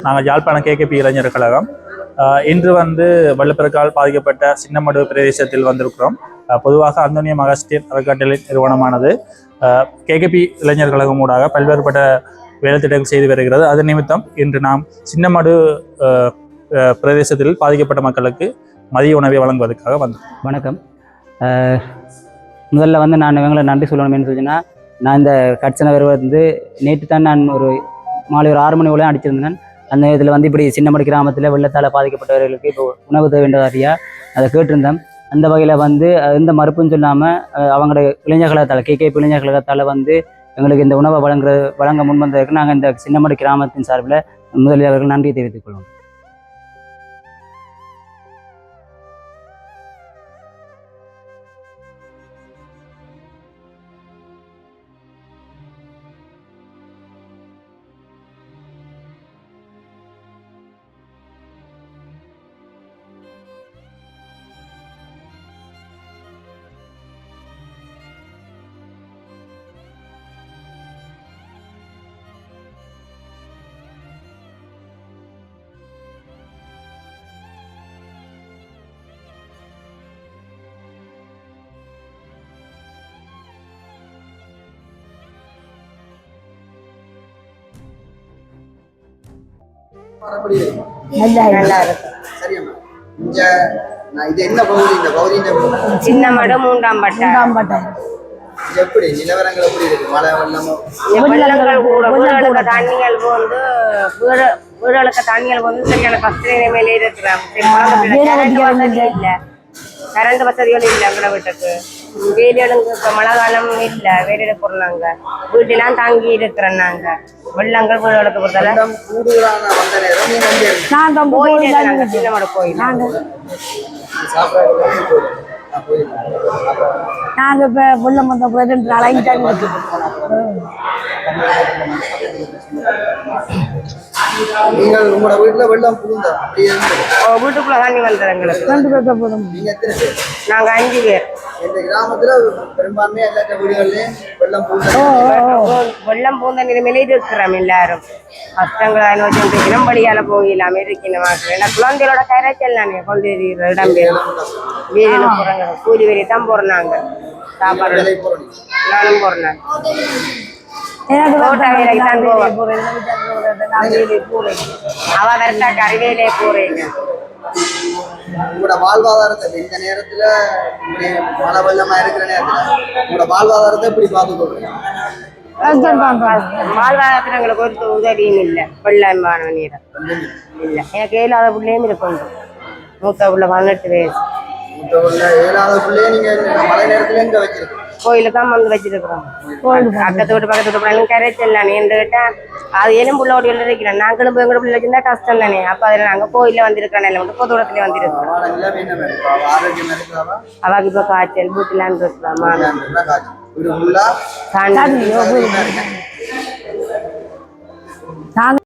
நாங்கள் யாழ்ப்பாணம் கேகேபி இளைஞர் கழகம் இன்று வெள்ளப்பெருக்கால் பாதிக்கப்பட்ட சின்னமடு பிரதேசத்தில் வந்திருக்கிறோம். பொதுவாக அந்தோனியம் அகஸ்டின் அறக்கட்டளை நிறுவனமானது கேகேபி இளைஞர் கழகம் ஊடாக பல்வேறுபட்ட வேலைத்திட்டங்கள் செய்து வருகிறது. அது நிமித்தம் இன்று நாம் சின்னமடு பிரதேசத்தில் பாதிக்கப்பட்ட மக்களுக்கு மதிய உணவை வழங்குவதற்காக வந்தோம். வணக்கம். முதல்ல நான் இவங்களை நன்றி சொல்லணும்னு சொன்னா, நான் இந்த கட்சனை நேற்று தான் நான் ஒரு மாலை ஒரு 6 மணி போல அடிச்சிருந்தேன். அந்த இதில் இப்படி சின்னமடு கிராமத்தில் வெள்ளத்தால் பாதிக்கப்பட்டவர்களுக்கு இப்போ உணவு தேவை வேண்டியதாரியா அதை கேட்டிருந்தேன். அந்த வகையில் எந்த மறுப்புன்னு சொல்லாமல் அவங்களோட இளைஞர் கழகத்தால் கேகேபி இளைஞர் கழகத்தால் எங்களுக்கு இந்த உணவை வழங்க முன்வந்ததற்கு நாங்கள் இந்த சின்னமடு கிராமத்தின் சார்பில் முதலில் அவர்கள் நன்றி தெரிவித்துக் கொள்வோம். சின்னமடு 3ஆம் பட்டம். எப்படி நிலவரங்கள் எப்படி இருக்கு? மழை வீடுகளுக்கு தண்ணிகள் சரியான கஷ்ட நிலைமையில இருக்கிறாங்க. கரண்ட் வசதிகள் இல்லை. எங்கட வீட்டுக்கு வேலைகளுக்கு இப்ப மழை காலம் இல்லை. வேலையில போடுறாங்க. வீட்டெல்லாம் தாங்கி இருக்கிறோம். நாங்க வெள்ளங்கள் வீடுகளுக்கு பொறுத்தல சின்னமடு கோயில் நாங்க இப்ப வெள்ளம் வந்த 2 நாள் ஆகிட்டாங்க. நீங்கள் உங்களோட வீட்டுல வெள்ளம் புகுந்தா? வீட்டுக்குள்ள தண்ணி வந்தது எங்களுக்கு. 2 பேர் போதும். நாங்க 5 பேர். இந்த கிராமத்துல பெரும்பான்மையா எல்லா வீடுகள்லயும் வெள்ளம் பூந்த நிலைமையில இருக்கிறோம். எல்லாரும் கஷ்டங்களை அனுபவிச்சுட்டு வழியால போயிடலாம் இருக்கணும். ஏன்னா குழந்தைகளோட கரைச்சல் நானே கொண்டு இடம்பெறும். வீடு போறாங்க, கூலி வேலையை தான் போறாங்க. சாப்பாடு நானும் போறேன். அவ வரட்டா கறிவேலையே போறேன். உங்களோட வாழ்வாதாரத்தை இந்த நேரத்துல மழை வெள்ளமா இருக்கிற நேரத்துல உங்களோட வாழ்வாதாரத்தை எப்படி பார்த்துக்கொள்றீங்க? வாழ்வாதாரத்துல எங்களுக்கு ஒரு உதவியும் இல்லை. வெள்ளமான நீரம் இல்லை. எனக்கு இயலாத பிள்ளையும் இருக்கும். மூத்த பிள்ளை 18 வயசு. இயலாத பிள்ளைய நீங்க மழை நேரத்துல எங்க வச்சிருக்கீங்க? கோயிலுக்கு தான் வச்சிருக்கிறோம். பக்கத்து வீட்டு பிள்ளைங்க கரைச்சல் தானே என்று கேட்டா அது எலும்புள்ள ஓடி இருக்கிறேன். நாங்களும் எங்களோட பிள்ளை வச்சிருந்தா கஷ்டம் தானே. அப்ப அதுல நாங்க கோயில வந்திருக்கிறோம். இல்லை பொதுடத்துல வந்திருக்கிறோம். அவாக்கு இப்ப காய்ச்சல் வீட்டுலான் இருக்கலாமா?